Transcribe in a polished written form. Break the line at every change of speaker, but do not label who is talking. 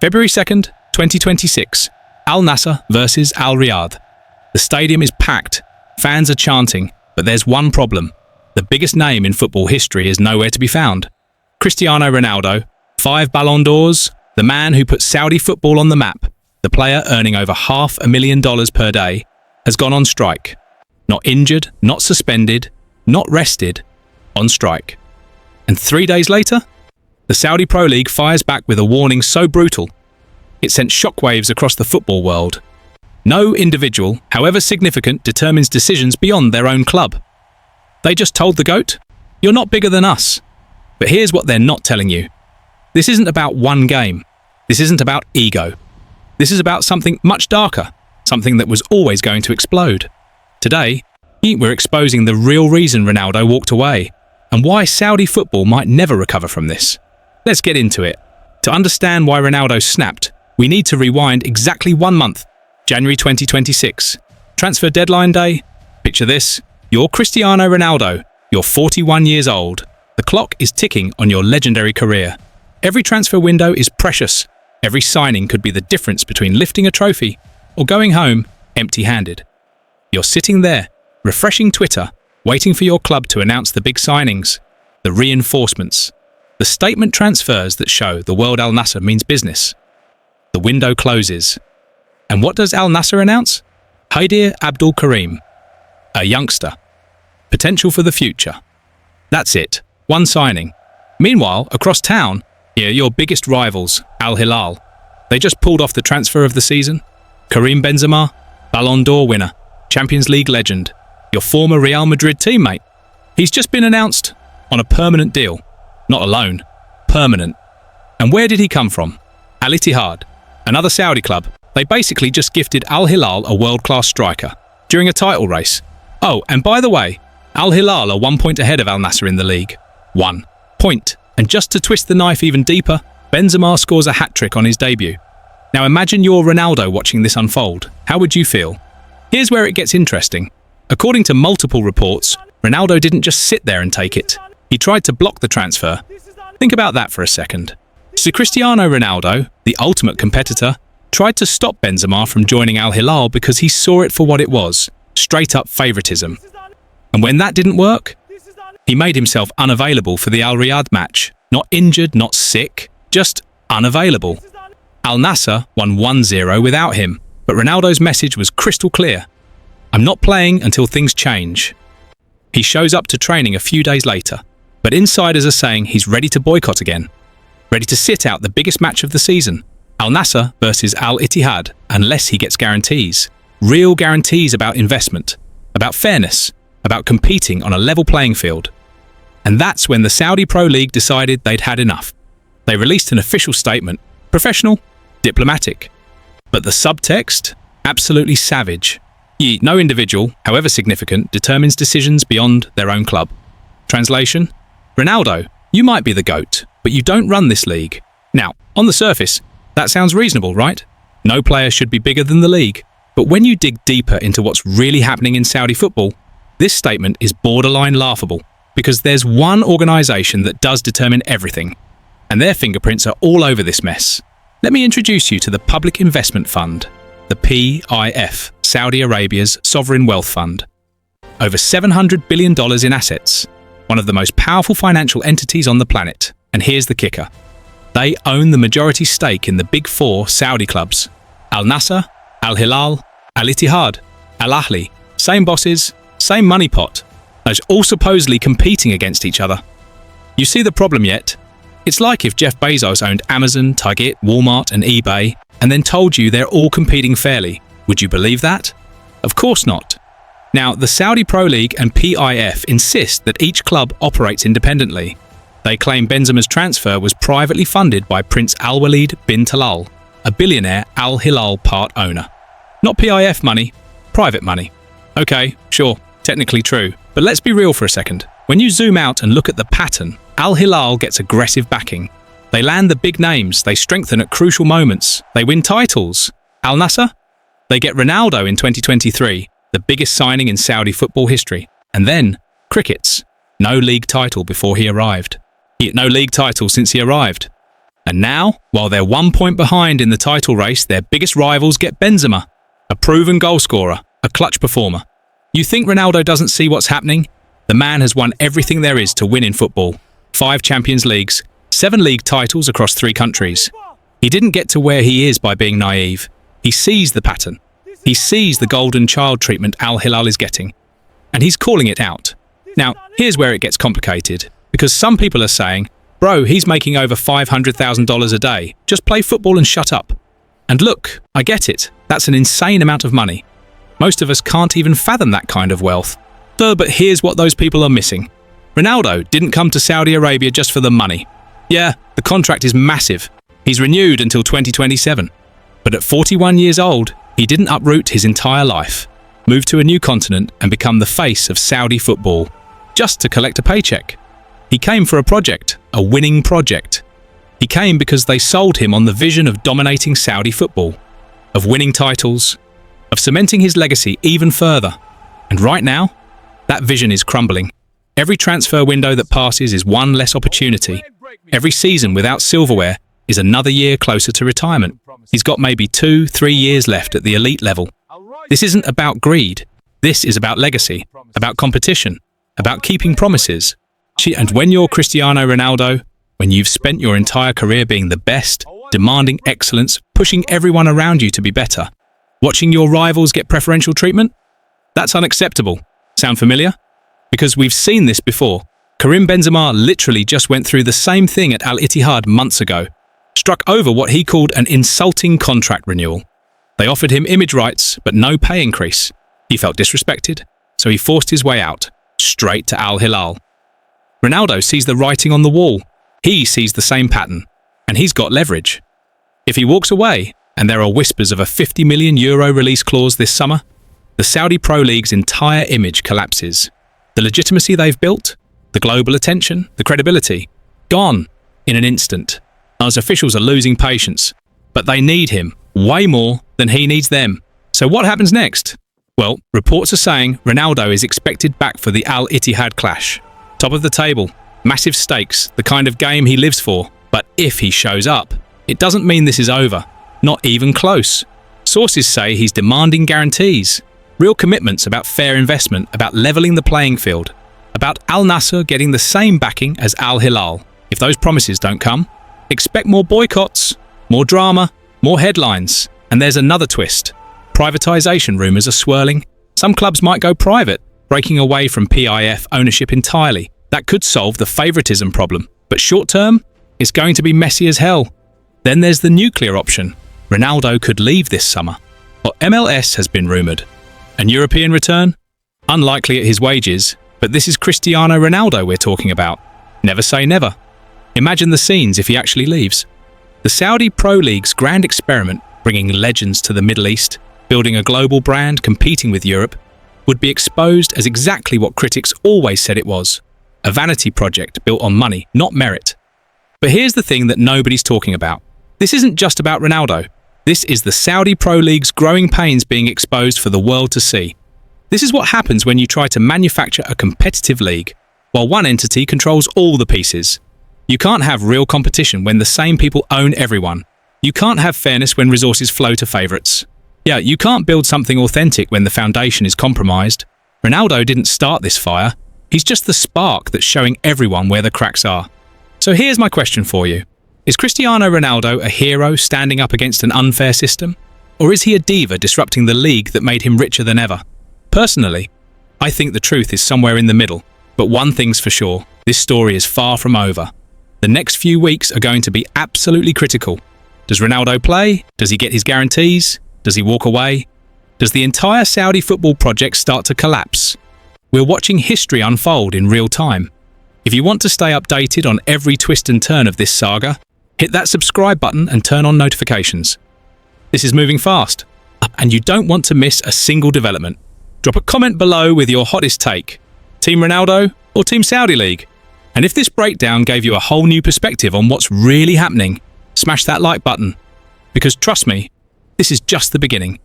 February 2nd, 2026. Al-Nassr versus Al-Riyadh. The stadium is packed, fans are chanting, but there's one problem. The biggest name in football history is nowhere to be found. Cristiano Ronaldo, 5 Ballon d'Ors, the man who put Saudi football on the map, the player earning over $500,000 per day, has gone on strike. Not injured, not suspended, not rested, on strike. And 3 days later, the Saudi Pro League fires back with a warning so brutal, it sent shockwaves across the football world. No individual, however significant, determines decisions beyond their own club. They just told the GOAT, "You're not bigger than us." But here's what they're not telling you. This isn't about one game. This isn't about ego. This is about something much darker, something that was always going to explode. Today, we're exposing the real reason Ronaldo walked away, and why Saudi football might never recover from this. Let's get into it. To understand why Ronaldo snapped, we need to rewind exactly 1 month, January 2026. Transfer deadline day. Picture this. You're Cristiano Ronaldo. You're 41 years old. The clock is ticking on your legendary career. Every transfer window is precious. Every signing could be the difference between lifting a trophy or going home empty-handed. You're sitting there, refreshing Twitter, waiting for your club to announce the big signings, the reinforcements, the statement transfers that show the world Al-Nassr means business. The window closes. And what does Al-Nassr announce? Haidir Abdul Karim, a youngster. Potential for the future. That's it. One signing. Meanwhile, across town, here your biggest rivals, Al-Hilal. They just pulled off the transfer of the season. Karim Benzema, Ballon d'Or winner, Champions League legend, your former Real Madrid teammate. He's just been announced on a permanent deal. Not a loan, permanent. And where did he come from? Al-Ittihad, another Saudi club. They basically just gifted Al-Hilal a world-class striker during a title race. Oh, and by the way, Al-Hilal are 1 point ahead of Al-Nassr in the league. 1 point. And just to twist the knife even deeper, Benzema scores a hat-trick on his debut. Now imagine you're Ronaldo watching this unfold. How would you feel? Here's where it gets interesting. According to multiple reports, Ronaldo didn't just sit there and take it. He tried to block the transfer. Think about that for a second. So Cristiano Ronaldo, the ultimate competitor, tried to stop Benzema from joining Al-Hilal because he saw it for what it was, straight-up favoritism. And when that didn't work, he made himself unavailable for the Al-Riyadh match. Not injured, not sick, just unavailable. Al-Nassr won 1-0 without him, but Ronaldo's message was crystal clear. I'm not playing until things change. He shows up to training a few days later, but insiders are saying he's ready to boycott again. Ready to sit out the biggest match of the season, Al-Nassr versus Al-Ittihad, unless he gets guarantees. Real guarantees about investment, about fairness, about competing on a level playing field. And that's when the Saudi Pro League decided they'd had enough. They released an official statement, professional, diplomatic. But the subtext, absolutely savage. No individual, however significant, determines decisions beyond their own club. Translation: Ronaldo, you might be the GOAT, but you don't run this league. Now, on the surface, that sounds reasonable, right? No player should be bigger than the league. But when you dig deeper into what's really happening in Saudi football, this statement is borderline laughable, because there's one organisation that does determine everything, and their fingerprints are all over this mess. Let me introduce you to the Public Investment Fund, the PIF, Saudi Arabia's sovereign wealth fund. Over $700 billion in assets, one of the most powerful financial entities on the planet. And here's the kicker. They own the majority stake in the big 4 Saudi clubs. Al-Nassr, Al-Hilal, Al-Ittihad, Al-Ahli. Same bosses, same money pot. Those all supposedly competing against each other. You see the problem yet? It's like if Jeff Bezos owned Amazon, Target, Walmart and eBay, and then told you they're all competing fairly. Would you believe that? Of course not. Now, the Saudi Pro League and PIF insist that each club operates independently. They claim Benzema's transfer was privately funded by Prince Al-Walid bin Talal, a billionaire Al-Hilal part owner. Not PIF money, private money. Okay, sure, technically true, but let's be real for a second. When you zoom out and look at the pattern, Al-Hilal gets aggressive backing. They land the big names, they strengthen at crucial moments, they win titles. Al-Nassr? They get Ronaldo in 2023, the biggest signing in Saudi football history. And then, crickets. No league title before he arrived. No league title since he arrived. And now, while they're 1 point behind in the title race, their biggest rivals get Benzema, a proven goalscorer, a clutch performer. You think Ronaldo doesn't see what's happening? The man has won everything there is to win in football. 5 Champions Leagues, 7 league titles across 3 countries. He didn't get to where he is by being naive. He sees the pattern. He sees the golden child treatment Al-Hilal is getting. And he's calling it out. Now, here's where it gets complicated. Because some people are saying, bro, he's making over $500,000 a day. Just play football and shut up. And look, I get it. That's an insane amount of money. Most of us can't even fathom that kind of wealth. But here's what those people are missing. Ronaldo didn't come to Saudi Arabia just for the money. Yeah, the contract is massive. He's renewed until 2027. But at 41 years old, he didn't uproot his entire life, move to a new continent and become the face of Saudi football, just to collect a paycheck. He came for a project, a winning project. He came because they sold him on the vision of dominating Saudi football, of winning titles, of cementing his legacy even further. And right now, that vision is crumbling. Every transfer window that passes is one less opportunity. Every season without silverware is another year closer to retirement. He's got maybe 2-3 years left at the elite level. This isn't about greed. This is about legacy, about competition, about keeping promises. And when you're Cristiano Ronaldo, when you've spent your entire career being the best, demanding excellence, pushing everyone around you to be better, watching your rivals get preferential treatment, that's unacceptable. Sound familiar? Because we've seen this before. Karim Benzema literally just went through the same thing at Al-Ittihad months ago, struck over what he called an insulting contract renewal. They offered him image rights, but no pay increase. He felt disrespected, so he forced his way out, straight to Al-Hilal. Ronaldo sees the writing on the wall. He sees the same pattern, and he's got leverage. If he walks away, and there are whispers of a €50 million release clause this summer, the Saudi Pro League's entire image collapses. The legitimacy they've built, the global attention, the credibility, gone in an instant. As officials are losing patience, but they need him way more than he needs them. So what happens next? Well, reports are saying Ronaldo is expected back for the Al-Ittihad clash. Top of the table, massive stakes, the kind of game he lives for. But if he shows up, it doesn't mean this is over. Not even close. Sources say he's demanding guarantees, real commitments about fair investment, about leveling the playing field, about Al-Nassr getting the same backing as Al-Hilal. If those promises don't come, expect more boycotts, more drama, more headlines. And there's another twist. Privatization rumors are swirling. Some clubs might go private, breaking away from PIF ownership entirely. That could solve the favoritism problem. But short term, it's going to be messy as hell. Then there's the nuclear option. Ronaldo could leave this summer. Or MLS has been rumored. And European return? Unlikely at his wages, but this is Cristiano Ronaldo we're talking about. Never say never. Imagine the scenes if he actually leaves. The Saudi Pro League's grand experiment, bringing legends to the Middle East, building a global brand, competing with Europe, would be exposed as exactly what critics always said it was. A vanity project built on money, not merit. But here's the thing that nobody's talking about. This isn't just about Ronaldo. This is the Saudi Pro League's growing pains being exposed for the world to see. This is what happens when you try to manufacture a competitive league, while one entity controls all the pieces. You can't have real competition when the same people own everyone. You can't have fairness when resources flow to favourites. Yeah, you can't build something authentic when the foundation is compromised. Ronaldo didn't start this fire. He's just the spark that's showing everyone where the cracks are. So here's my question for you. Is Cristiano Ronaldo a hero standing up against an unfair system? Or is he a diva disrupting the league that made him richer than ever? Personally, I think the truth is somewhere in the middle. But one thing's for sure, this story is far from over. The next few weeks are going to be absolutely critical. Does Ronaldo play? Does he get his guarantees? Does he walk away? Does the entire Saudi football project start to collapse? We're watching history unfold in real time. If you want to stay updated on every twist and turn of this saga, hit that subscribe button and turn on notifications. This is moving fast, and you don't want to miss a single development. Drop a comment below with your hottest take. Team Ronaldo or Team Saudi League? And if this breakdown gave you a whole new perspective on what's really happening, smash that like button. Because trust me, this is just the beginning.